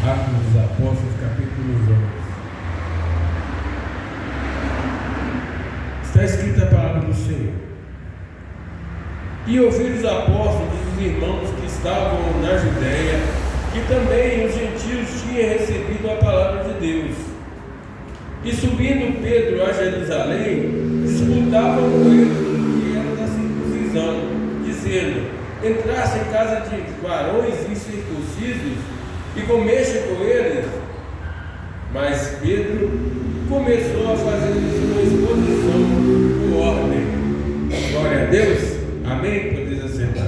Atos dos Apóstolos, capítulo 11. Está escrita a palavra do Senhor. E ouviram os apóstolos e os irmãos que estavam na Judéia, que também os gentios tinham recebido a palavra de Deus. E subindo Pedro a Jerusalém, disputavam com ele do que era da circuncisão, dizendo: entrasse em casa de varões incircuncisos e comesse com eles. Mas Pedro começou a fazer-lhes uma exposição por ordem. Glória a Deus. Amém? Podeis assentar.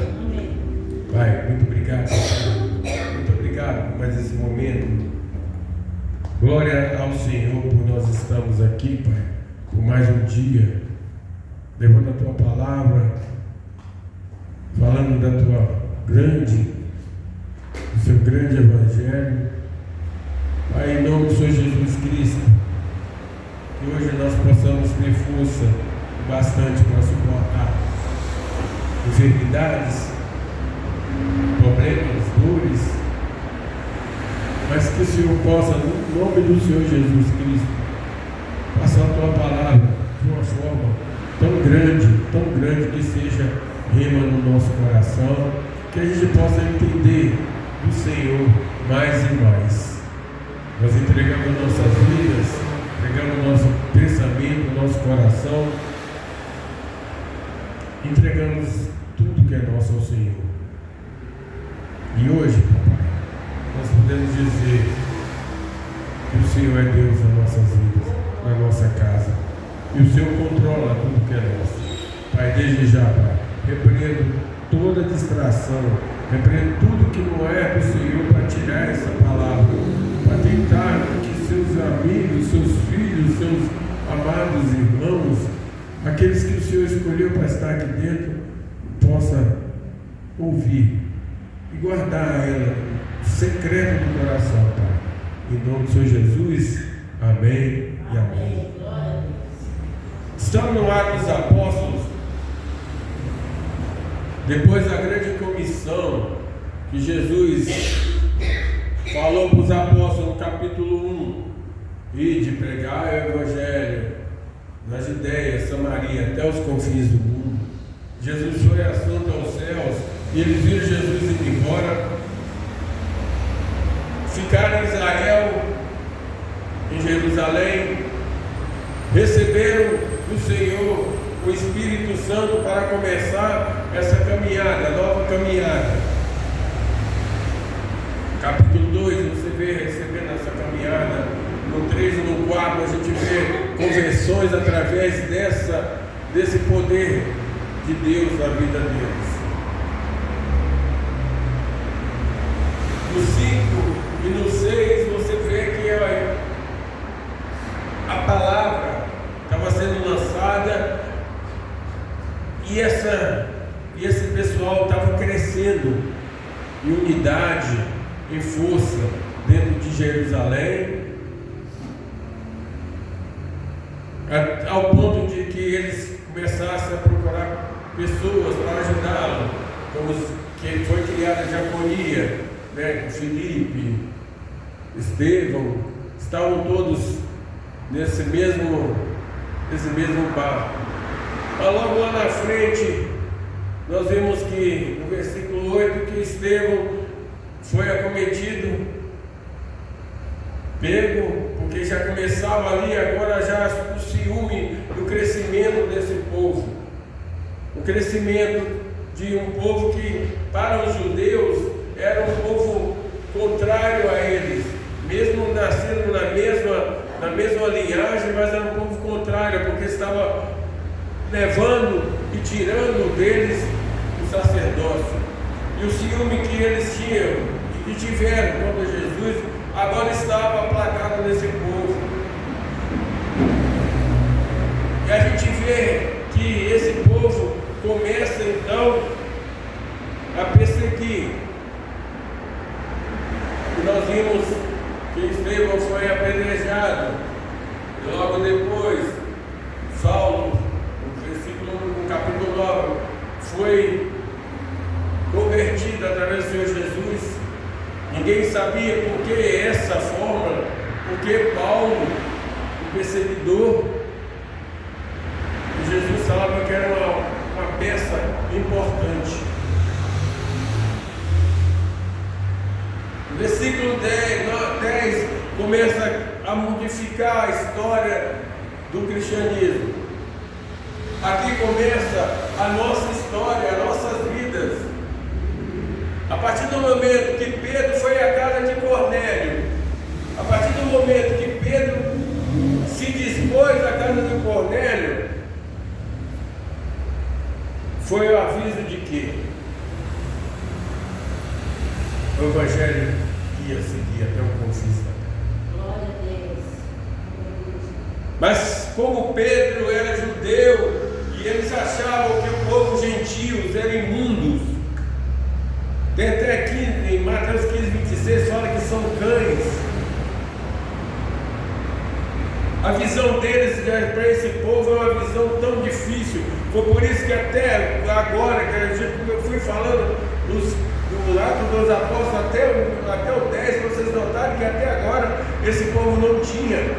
Pai, muito obrigado. Muito obrigado por mais esse momento. Glória ao Senhor por nós estamos aqui, Pai, por mais um dia, levando a Tua palavra, falando da Tua do Seu grande Evangelho. Pai, em nome do Senhor Jesus Cristo, que hoje nós possamos ter força bastante para suportar enfermidades, problemas, dores, mas que o Senhor possa, no nome do Senhor Jesus Cristo, passar a Tua palavra de uma forma tão grande que seja rema no nosso coração, que a gente possa entender do Senhor mais e mais. Nós entregamos nossas vidas, entregamos nosso pensamento, nosso coração, entregamos tudo que é nosso ao Senhor. E hoje, papai, nós podemos dizer que o Senhor é Deus nas nossas vidas, na nossa casa, e o Senhor controla tudo que é nosso. Pai, desde já, Pai, repreendo toda distração, repreendo tudo que não é do Senhor para tirar essa palavra, para tentar que seus amigos, seus filhos, seus amados irmãos, aqueles que o Senhor escolheu para estar aqui dentro, possa ouvir e guardar ela secreto do coração, Pai. Em nome do Senhor Jesus, amém e amém. Estamos no Atos dos Apóstolos, depois da grande comissão que Jesus falou para os apóstolos no capítulo 1, de pregar o Evangelho na Judéia, Samaria, até os confins do mundo. Jesus foi assunto aos céus e eles viram Jesus indo embora, ficaram em Israel, em Jerusalém, receberam do Senhor o Espírito Santo para começar essa caminhada, nova caminhada. Capítulo 2, você vê recebendo essa caminhada. No 3 e no 4 a gente vê conversões através desse poder de Deus na vida deles. No 5 e no 6 você vê que a palavra estava sendo lançada e esse pessoal estava crescendo em unidade, em força dentro de Jerusalém, ao ponto de que eles começassem a procurar pessoas para ajudá-lo, como que foi criada a diaconia, né? Filipe, Estevão, estavam todos nesse mesmo barco. Mas logo lá na frente, nós vemos que no versículo 8 que Estevão foi acometido, pego, porque já começava ali, agora já o ciúme do crescimento desse povo, o crescimento de um povo que para os judeus era um povo contrário a eles, mesmo nascendo na mesma linhagem, mas era um povo contrário, porque estava levando e tirando deles o sacerdócio. E o ciúme que eles tinham e tiveram contra Jesus agora estava aplacado nesse povo. E a gente vê que esse povo começa então a perseguir. E nós vimos que Estevão foi apedrejado. E logo depois, Saulo, no capítulo 9, foi convertido através do Senhor Jesus. Ninguém sabia por que essa forma, porque Paulo, o perseguidor, e Jesus falava que era uma peça importante. No versículo 10 começa a modificar a história do cristianismo. Aqui começa a nossa história, as nossas vidas. A partir do momento que Pedro foi à casa de Cornélio, a partir do momento que Pedro se dispôs à casa de Cornélio, foi o aviso de que o Evangelho ia seguir até o confins da terra. Glória a Deus. Mas como Pedro era judeu e eles achavam que o povo gentios eram imundos, tem até aqui em Mateus 15:26 fala que são cães. A visão deles para esse povo é uma visão tão difícil. Foi por isso que até agora, que eu fui falando do Atos dos Apóstolos até o 10, vocês notaram que até agora esse povo não tinha.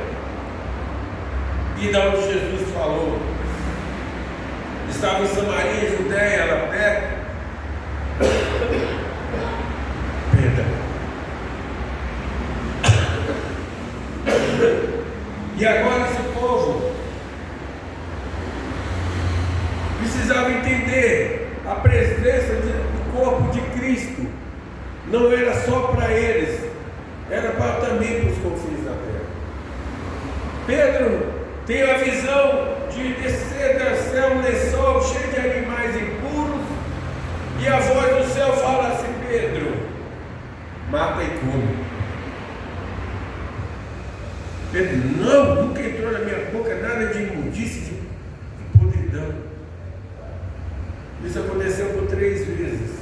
E da onde Jesus falou, estava em Samaria, Judéia, lá perto. E agora esse povo precisava entender a presença do corpo de Cristo. Não era só para eles, era também para os confins da terra. Pedro tem a visão de descer do céu um lençol cheio de animais impuros, e a voz do céu fala assim: Pedro, mata e come. Pedro, não, nunca entrou na minha boca nada de imundície, de podridão. Isso aconteceu por 3 vezes.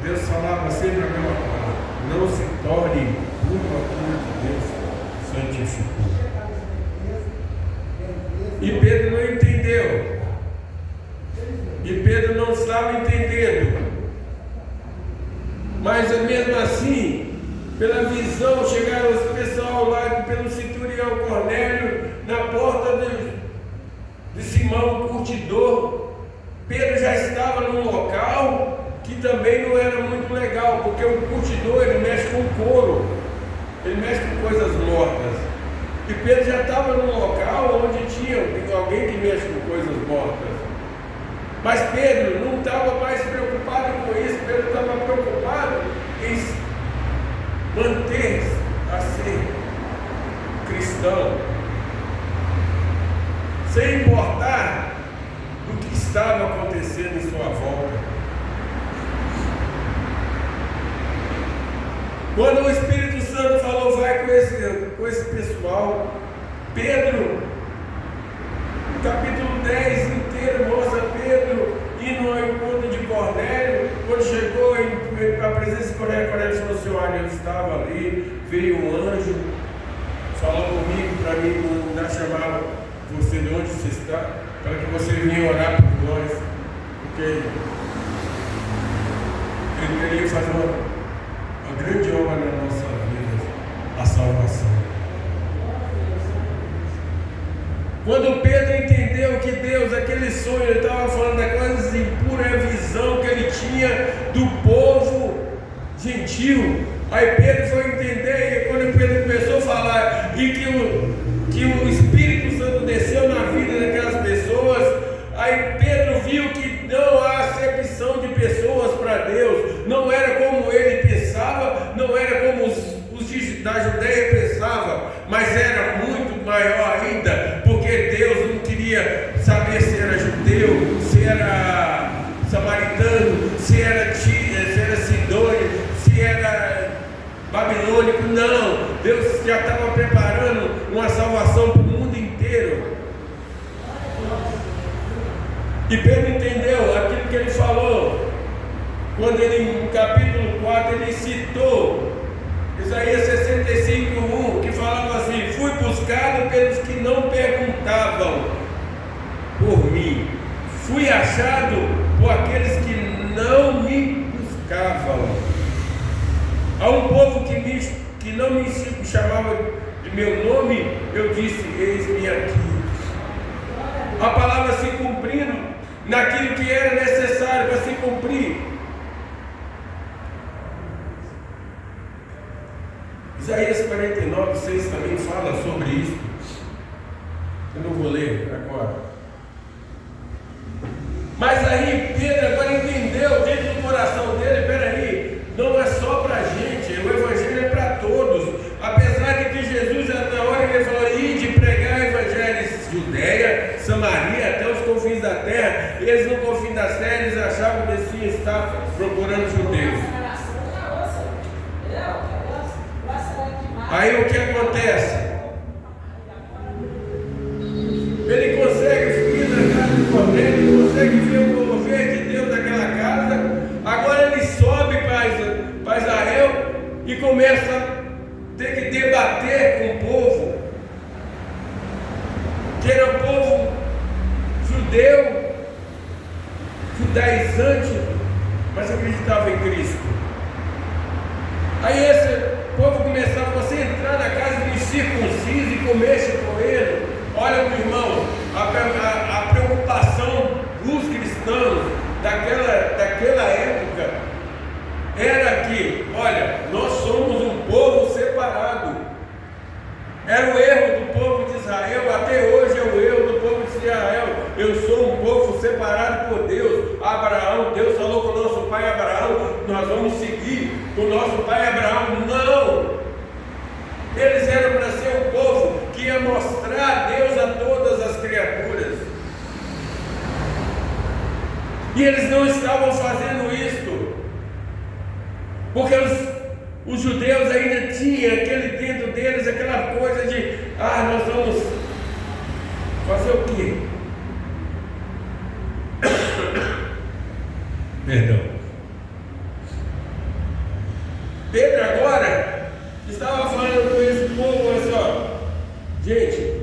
Deus falava sempre a mesma palavra: não se torne impuro aquilo que Deus santificou. E Pedro não entendeu. E Pedro não estava entendendo. Mas mesmo assim, pela visão, chegaram os pessoal lá, pelo centurião Cornélio, na porta de Simão, o curtidor. Pedro já estava num local que também não era muito legal, porque o curtidor, ele mexe com couro, ele mexe com coisas mortas. E Pedro já estava num local onde tinha alguém que mexe com coisas mortas. Mas Pedro não estava mais preocupado com isso. Pedro estava preocupado em manter-se a ser cristão, sem importar o que estava acontecendo em sua volta. Quando o Espírito Santo falou, vai com esse pessoal, Pedro, no capítulo 10 inteiro, mostra Pedro indo ao encontro de Cornélio. Quando chegou a presença de Cornélio, Cornélio falou assim: olha, eu estava ali, veio um anjo, falou comigo para mim mandar chamar você de onde você está, para que você venha orar por nós, porque ele queria fazer uma grande obra na nossa vida, a salvação. Quando Pedro entendeu que Deus, aquele sonho, ele estava falando da coisa impura, a visão que ele tinha do povo gentil. Aí Pedro foi entender, e quando Pedro começou a falar, e que o Espírito Santo desceu na vida daquelas pessoas, aí Pedro viu que não há acepção de pessoas para Deus, não era como ele pensava, não era como os da Judéia pensavam, mas era muito maior ainda, porque Deus não queria saber se era judeu, se era samaritano, se era sidônio, se era babilônico. Não, Deus já estava preparando uma salvação para o mundo inteiro. E Pedro entendeu aquilo que ele falou, quando ele, no capítulo 4, ele citou Isaías 65:1, que falava assim: fui buscado pelos que não perguntavam por mim, fui achado por aqueles que não me buscavam. A um povo que não me chamava de meu nome, eu disse: eis-me aqui. A palavra se cumprindo naquilo que era necessário para se cumprir. Isaías 49, 6 também fala sobre isso. Eu não vou ler agora. Mas aí Pedro agora entendeu dentro do coração dele: peraí, não é só para a gente, o evangelho é para todos. Apesar de que Jesus, na hora ele falou: ide pregar o evangelho em Judeia, Samaria, até os confins da terra. Eles no confins das terras, eles achavam que o Messias estava procurando judeus. Aí o que acontece? Ele consegue subir na casa do Cornélio, ele consegue ver o mover de Deus naquela casa. Agora ele sobe para Israel e começa a ter que debater com o povo, que era o povo judeu, judaizante, mas acreditava em Cristo. Aí esse povo começava: você entrar na casa de circunciso e comer coelho. Olha, meu irmão, a preocupação dos cristãos daquela época era que, olha, nós somos um povo separado. Era o erro do povo de Israel, até hoje é o erro do povo de Israel. Eu sou um povo separado por Deus. Abraão, Deus falou com o nosso pai Abraão: nós vamos seguir o nosso pai Abraão. Não! Eles eram para ser um povo que ia mostrar Deus a todas as criaturas. E eles não estavam fazendo isto, porque os judeus ainda tinham aquele dentro deles, aquela coisa de: nós vamos fazer o quê? Perdão. Pedro agora estava falando com esse povo, olha só, gente,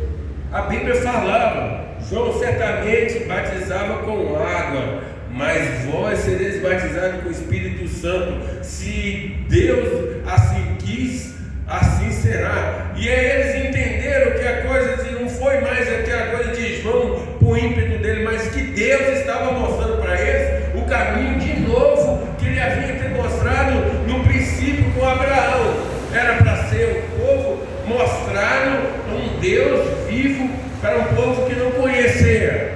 a Bíblia falava: João certamente batizava com água, mas vós sereis batizados com o Espírito Santo, se Deus assim quis, assim será. E aí eles entenderam que a coisa não foi mais aquela coisa de João por ímpeto dele, mas que Deus estava mostrando para eles o caminho de novo que ele havia te mostrado no princípio com Abraão. Era para ser um povo mostrando um Deus vivo para um povo que não conhecia.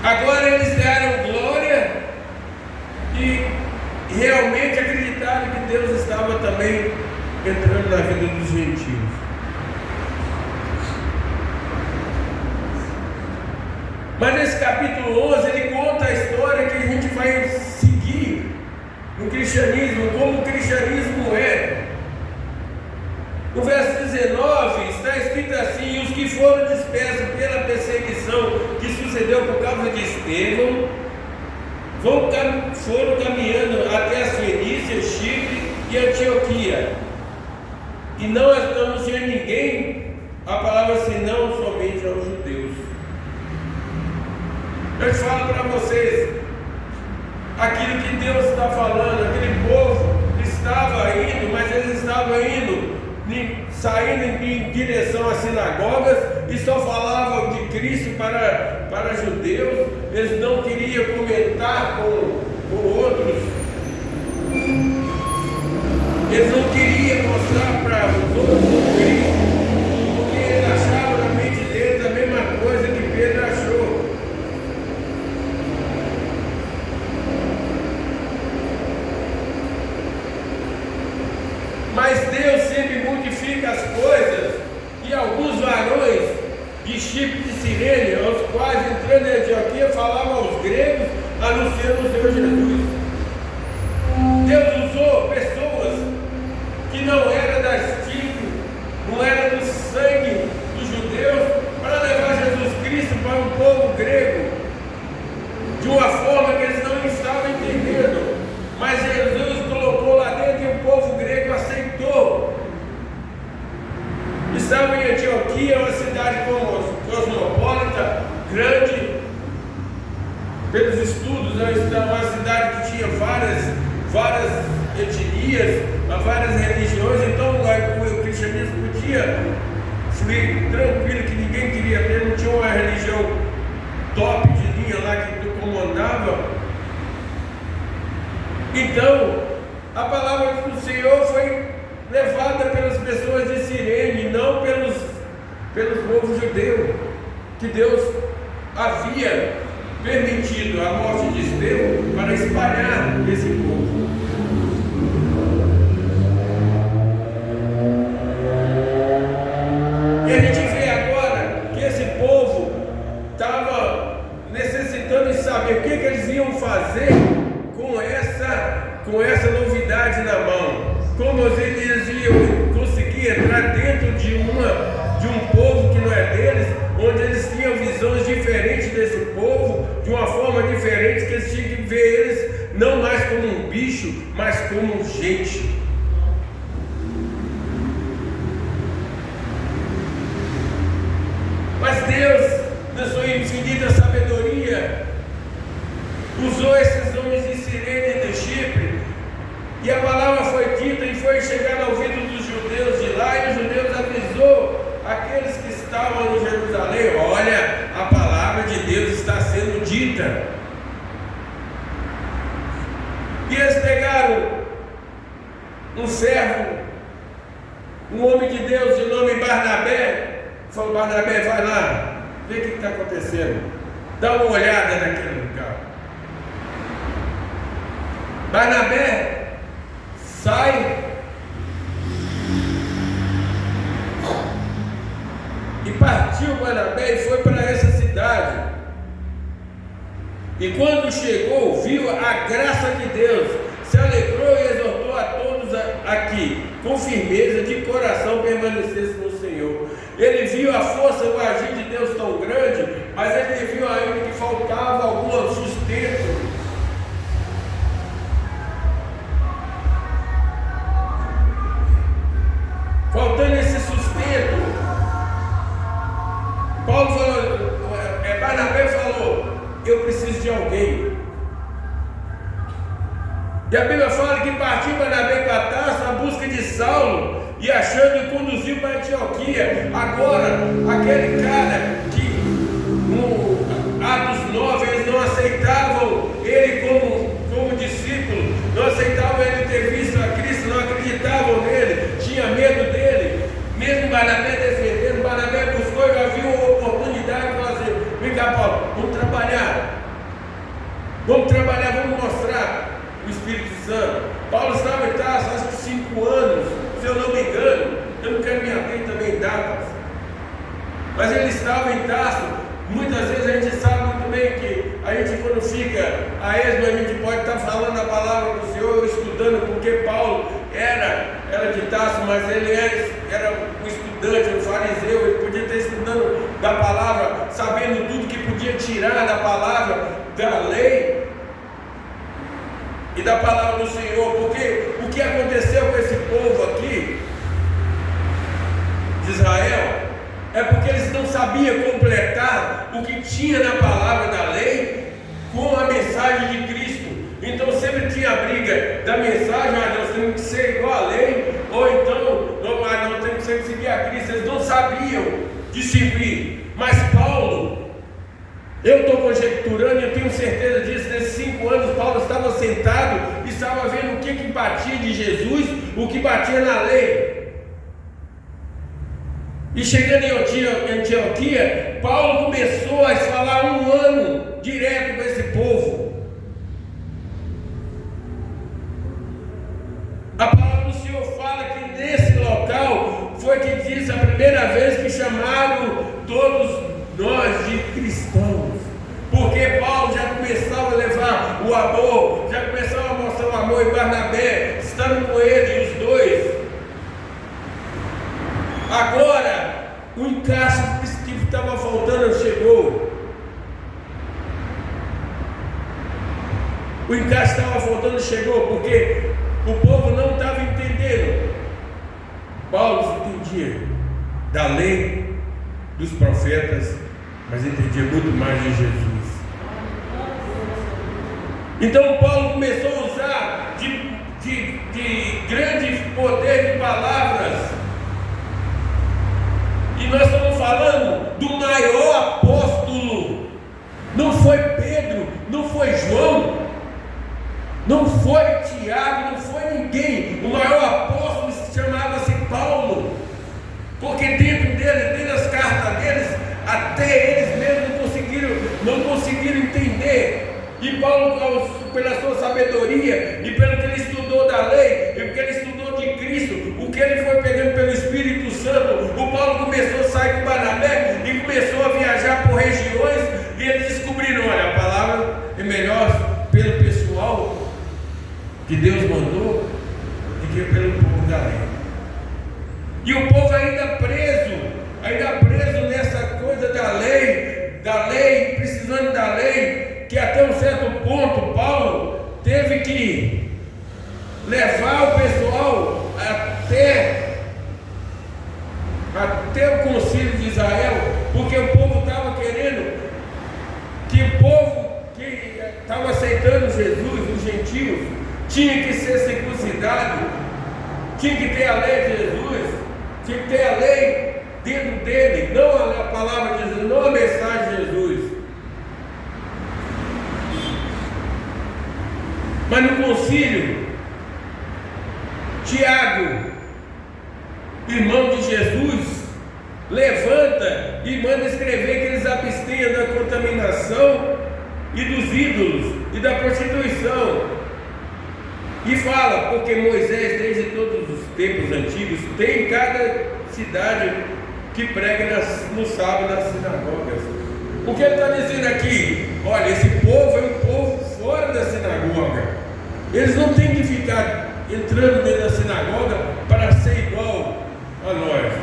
Agora eles deram glória e realmente acreditaram que Deus estava também entrando na vida dos gentios. Mas nesse capítulo 11 ele conta a história que a gente vai seguir no cristianismo, como o cristianismo é. No verso 19 está escrito assim: e os que foram dispersos pela perseguição que sucedeu por causa de Estevão foram caminhando até as Fenícias, Chipre e Antioquia, e não anunciou a ninguém a palavra senão somente aos judeus. Eu falo para vocês, aquilo que Deus está falando, aquele povo estava indo, mas eles estavam saindo em direção às sinagogas e só falavam de Cristo para judeus. Eles não queriam comentar com outros, eles não queriam mostrar para os outros Cristo, porque eles achavam na mente deles a mesma coisa que Pedro achou. Mas Deus sempre modifica as coisas, e alguns varões de Chipre de Cirene, aos quais entrando em Antioquia falavam aos gregos, anunciando o Senhor Jesus. Deus usou pessoas que não eram das tribos, não eram do sangue dos judeus, para levar Jesus Cristo para um povo grego, de uma forma que eles não estavam entendendo. Mas Jesus colocou lá dentro e o povo grego aceitou. Estava em Antioquia, uma cidade cosmopolita, grande, pelos estudos, é uma cidade que tinha várias etnias, a várias religiões, então o cristianismo podia fluir tranquilo, que ninguém queria ter, não tinha uma religião top de linha lá que comandava. Então, a palavra do Senhor foi levada pelas pessoas de Cirene, não pelos povos judeus, que Deus havia permitido a morte de Estevão para espalhar esse povo. E a gente vê agora que esse povo estava necessitando de saber o que eles iam fazer com essa novidade na mão. Como eles iam conseguir entrar dentro de um povo que não é deles, onde eles tinham visões diferentes desse povo, de uma forma diferente, que eles tinham que ver eles não mais como um bicho, mas como gente. Mas Deus, na sua infinita sabedoria, usou esses homens de Cirene e de Chipre, e a palavra foi dita e foi chegar ao ouvido dos judeus de lá, e os judeus avisou aqueles que estavam em Jerusalém: olha, a palavra de Deus está sendo dita. E eles pegaram um servo, um homem de Deus de nome Barnabé, falou: Barnabé, vai lá, vê o que está acontecendo, dá uma olhada naquele lugar. Barnabé sai e partiu Barnabé e foi para essa cidade. E quando chegou, viu a graça de Deus, se alegrou e exortou a todos aqui, com firmeza de coração, permanecesse no Senhor. Ele viu a força, o agir de Deus tão grande, mas ele viu ainda que faltava algum sustento. Faltando esse sustento, Paulo falou, Barnabé falou: eu preciso de alguém. E a Bíblia fala que partiu Barnabé para Tarso na busca de Saulo, e achando e conduziu para Antioquia. Agora, aquele cara que no Atos 9 eles não aceitavam ele como discípulo, não aceitavam ele ter visto a Cristo, não acreditavam nele, tinha medo dele. Mesmo Barnabé defendendo, Barnabé buscou e havia uma oportunidade de fazer: vem cá, Paulo, vamos trabalhar, vamos mostrar o Espírito Santo. Paulo estava em Tarso, acho que 5 anos, se eu não me engano, eu não quero me ater também em datas, mas ele estava em Tarso. Muitas vezes a gente sabe muito bem que a gente, quando fica a esmo, a gente pode estar falando a palavra do Senhor, estudando, porque Paulo era de Tarso, mas ele era um estudante, um fariseu. Ele podia estar estudando da palavra, sabendo tudo que podia tirar da palavra, da lei e da palavra do Senhor. Porque o que aconteceu com esse povo aqui de Israel é porque eles não sabiam completar o que tinha na palavra da lei com a mensagem de Cristo. Então sempre tinha a briga da mensagem: nós temos que ser igual a lei, ou então nós temos que seguir a Cristo. Eles não sabiam discernir. Mas Paulo, eu estou conjecturando, eu tenho certeza disso, nesses 5 anos Paulo estava sentado e estava vendo o que batia de Jesus, o que batia na lei. E chegando em Antioquia, Paulo começou a falar 1 ano direto com esse povo. A palavra do Senhor fala que nesse local foi que diz a primeira vez que chamaram todos nós de cristãos, porque Paulo já começava a levar o amor, já começava a mostrar o amor, e Barnabé estando com ele, os dois. Agora, o encaixe que estava faltando chegou. O encaixe estava faltando chegou, porque o povo não estava entendendo. Paulo entendia da lei, dos profetas, mas entendia muito mais de Jesus. Então Paulo começou a usar de de grande poder de palavras. E nós estamos falando do maior apóstolo. Não foi Pedro, não foi João, não foi Tiago, não foi ninguém. O maior apóstolo chamava-se Paulo, porque dentro dele, dentro das cartas deles, até eles mesmos não conseguiram entender. E Paulo, pela sua sabedoria e pelo que ele estudou da lei, e porque ele estudou de Cristo, o que ele foi pegando pelo Espírito Santo, o Paulo começou a sair com Barnabé e começou a viajar por regiões, e eles descobriram: olha, a palavra é melhor pelo pessoal que Deus mandou do que pelo povo da lei. E o povo ainda preso nessa coisa da lei, precisando da lei, que até um certo ponto Paulo teve que levar o pessoal até o concílio de Israel, porque o povo estava querendo que o povo que estava aceitando Jesus, os gentios, tinha que ser circuncidado, tinha que ter a lei de Jesus, tinha que ter a lei dentro dele, não a palavra de Jesus, não a mensagem de Jesus. Mas no concílio, Tiago, irmão de Jesus, levanta e manda escrever que eles abstenham da contaminação e dos ídolos e da prostituição. E fala, porque Moisés, desde todos os tempos antigos, tem em cada cidade que prega no sábado nas sinagogas. O que ele está dizendo aqui? Olha, esse povo é um povo fora da sinagoga. Eles não têm que ficar entrando dentro da sinagoga para ser igual a nós.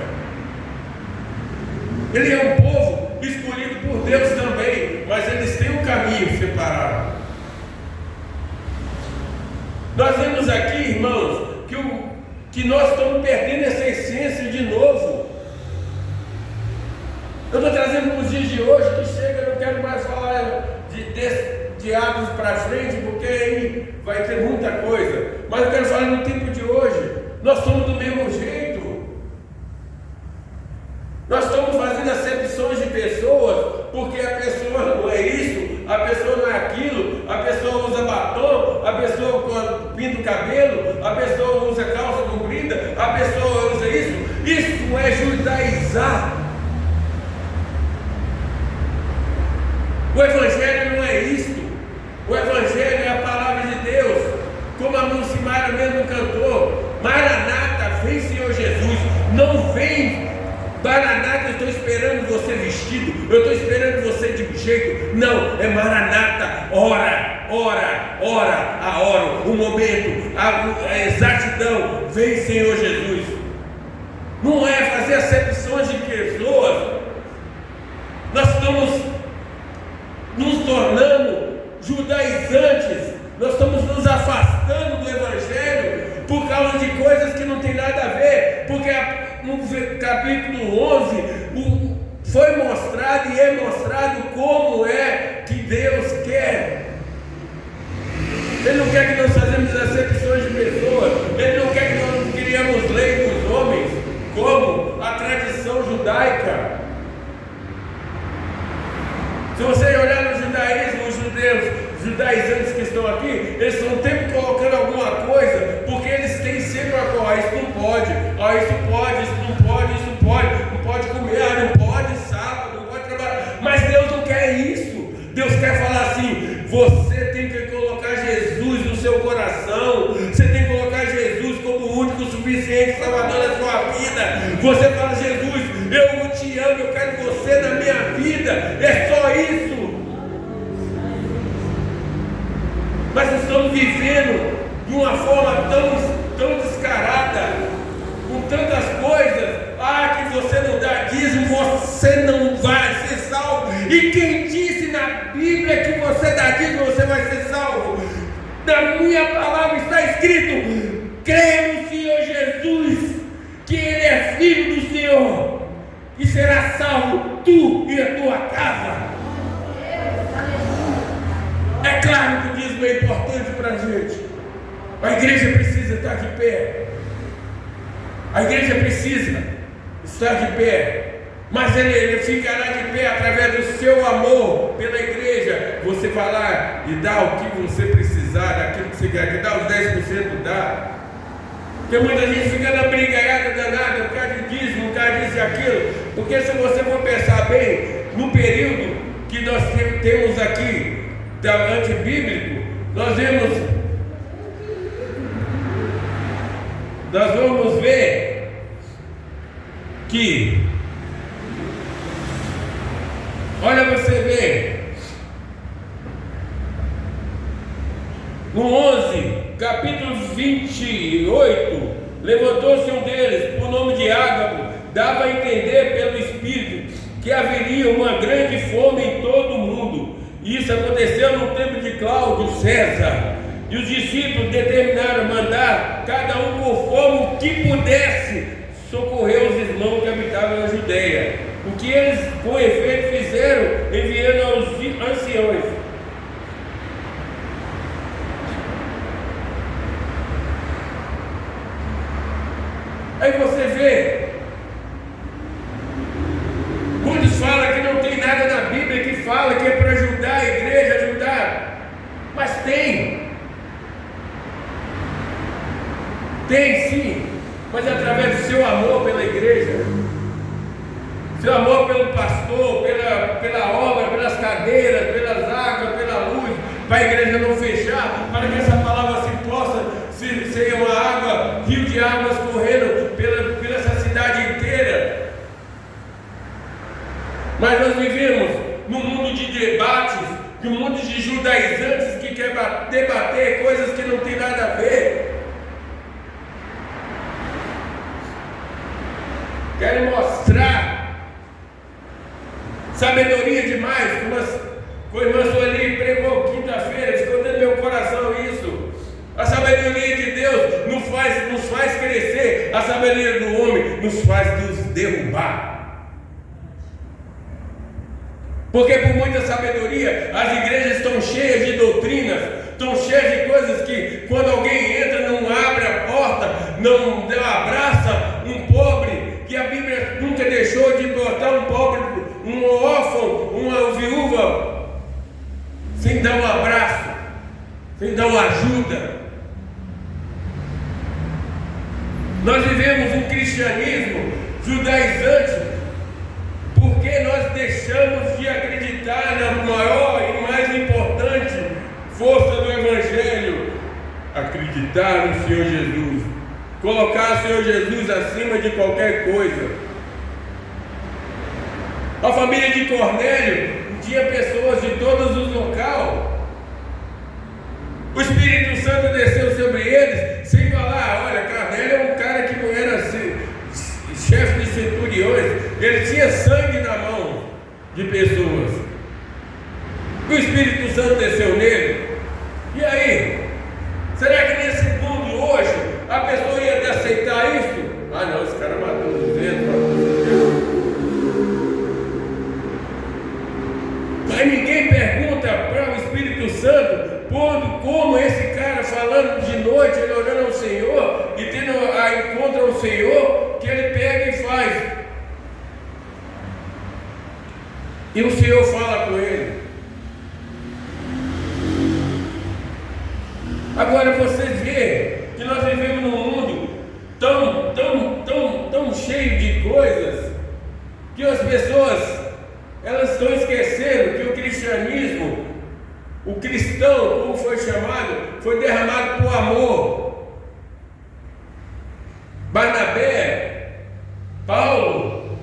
Ele é um povo escolhido por Deus também, mas eles têm um caminho separado. Nós vemos aqui, irmãos, que nós estamos perdendo essa essência de novo. Eu estou trazendo para os dias de hoje, que chega, eu não quero mais falar de Atos para frente, porque aí vai ter muita coisa. Mas eu quero falar no tempo de hoje. Nós somos do mesmo jeito. Nós estamos fazendo acepções de pessoas, porque a pessoa não é isso, a pessoa não é aquilo, a pessoa usa batom, a pessoa pinta o cabelo, a pessoa usa calça comprida, a pessoa usa isso. Isso é judaizar. O Evangelho não é isto. O Evangelho é a palavra de Deus. Como a Lucimara mesmo cantou: Maranata, vem Senhor Jesus. Não vem Maranata, eu estou esperando você vestido, eu estou esperando você de um jeito. Não, é Maranata, ora, a hora, o momento, a exatidão. Vem Senhor Jesus. Não é fazer acepções de pessoas. Nós estamos nos tornando judaizantes, nós estamos nos afastando do Evangelho por causa de coisas que não tem nada a ver, porque no capítulo 11 foi mostrado e é mostrado como é que Deus quer. Ele não quer que nós façamos acepções de pessoas, Ele não quer que nós criemos lei dos homens, como a tradição judaica. Se você olhar no judaísmo, os judaizantes que estão aqui, eles estão sempre colocando alguma coisa, porque eles têm sempre isso não pode, isso pode, isso não pode, não pode comer, não pode sábado, não pode trabalhar. Mas Deus não quer isso. Deus quer falar assim: você tem que colocar Jesus no seu coração, você tem que colocar Jesus como o único, suficiente Salvador da sua vida. Você fala: Jesus, eu te amo, eu quero você na minha vida, é só isso. Mas estamos vivendo de uma forma tão descarada, com tantas coisas. Que você não dá dízimo, você não vai ser salvo. E quem disse na Bíblia que você dá dízimo, você vai ser salvo? Na minha palavra está escrito: creia no Senhor Jesus, que Ele é Filho do Senhor, e será salvo tu e a tua casa. É claro que o dízimo é importante para a gente. A igreja precisa estar de pé. A igreja precisa estar de pé. Mas ele ficará de pé através do seu amor pela igreja. Você vai lá e dá o que você precisar, daquilo que você quer, que dá os 10%, dá. Porque muita gente fica na brigaiada danada, por causa de dízimo, por causa disso e aquilo. Porque se você for pensar bem, no período que nós temos aqui, antibíblico, nós vamos ver que, olha, você vê no 11, capítulo 28, levantou-se um deles, por nome de Ágabo, dava a entender pelo Espírito que haveria uma grande fome em todo o mundo. Isso aconteceu no tempo de Cláudio César. E os discípulos determinaram mandar cada um conforme o que pudesse socorrer os irmãos que habitavam na Judeia. O que eles com efeito fizeram, enviando aos anciões. Aí você vê, muitos falam que não tem nada na Bíblia que fala que é para ajudar a igreja, ajudar, mas tem sim, mas através do seu amor pela igreja, seu amor pelo pastor, pela obra, pelas cadeiras, pelas águas, pela luz, para a igreja não fechar, para que essa palavra se possa ser uma água, rio de águas correndo pela essa cidade inteira. Mas nós vivemos num mundo de debates, num mundo de judaizantes que quer debater coisas que não tem nada a ver. Querem mostrar sabedoria demais, como o irmão Sueli pregou quinta-feira, ficou dentro do meu coração isso. A sabedoria de Deus nos faz crescer, a sabedoria do homem nos faz nos derrubar. Porque por muita sabedoria, as igrejas estão cheias de doutrinas, estão cheias de coisas que quando alguém entra, não abre a porta, não abraça um pobre, que a Bíblia nunca deixou de botar um pobre, um órfão, uma viúva, sem dar um abraço, sem dar uma ajuda. Nós vivemos um cristianismo judaizante, porque nós deixamos de acreditar na maior e mais importante força do Evangelho, acreditar no Senhor Jesus, colocar o Senhor Jesus acima de qualquer coisa. A família de Cornélio tinha pessoas de todos os locais. O Espírito Santo desceu sobre eles, sem falar, olha, Cornélio é um cara que não era assim, chefe de centuriões, ele tinha sangue na mão de pessoas. O Espírito Santo desceu nele. E aí? Será que nesse mundo hoje a pessoa ia aceitar isso? Ah não, esse cara matou 200, matou 200. Mas ninguém pergunta para o Espírito Santo como esse cara falando de noite, ele orando ao Senhor e tendo a encontro ao Senhor, que ele pega e faz. E o Senhor fala com ele. Agora vocês veem que nós vivemos num mundo tão cheio de coisas, que as pessoas elas estão esquecendo que o cristianismo, o cristão, como foi chamado, foi derramado por amor. Barnabé, Paulo,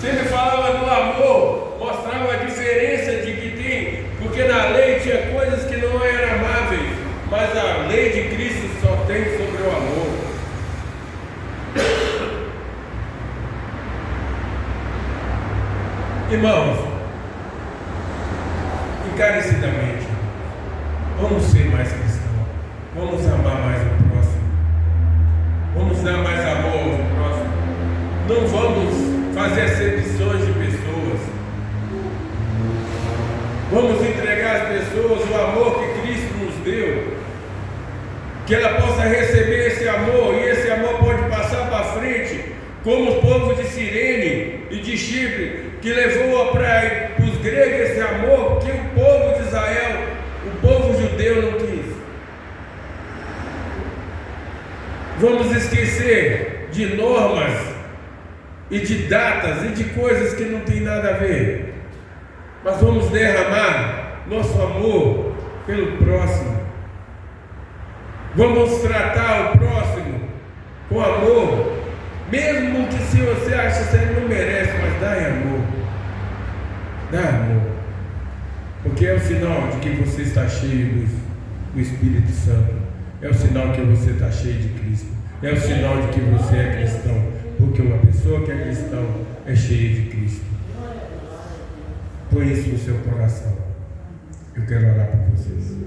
sempre falava do amor, mostrava a diferença de que tem, porque na lei tinha coisas que não eram amáveis, mas a lei de Cristo só tem sobre o amor. Irmãos, encarecidamente, vamos ser mais cristãos, vamos amar mais o próximo, vamos dar mais amor ao próximo, não vamos fazer acepções de pessoas, vamos entregar às pessoas o amor que Cristo nos deu, que ela possa receber esse amor, e esse amor pode passar para frente, como o povo de Cirene e de Chipre, que levou para os gregos esse amor que o povo de Israel, o povo judeu não quis. Vamos esquecer de normas e de datas e de coisas que não tem nada a ver, mas vamos derramar nosso amor pelo próximo. Vamos tratar o próximo com amor, mesmo que se você acha que ele não merece, mas dá amor. Dá amor, porque é o sinal de que você está cheio do Espírito Santo, é o sinal que você está cheio de Cristo, é o sinal de que você é cristão, porque uma pessoa que é cristão é cheia de Cristo. Põe isso no seu coração. Eu quero orar por vocês.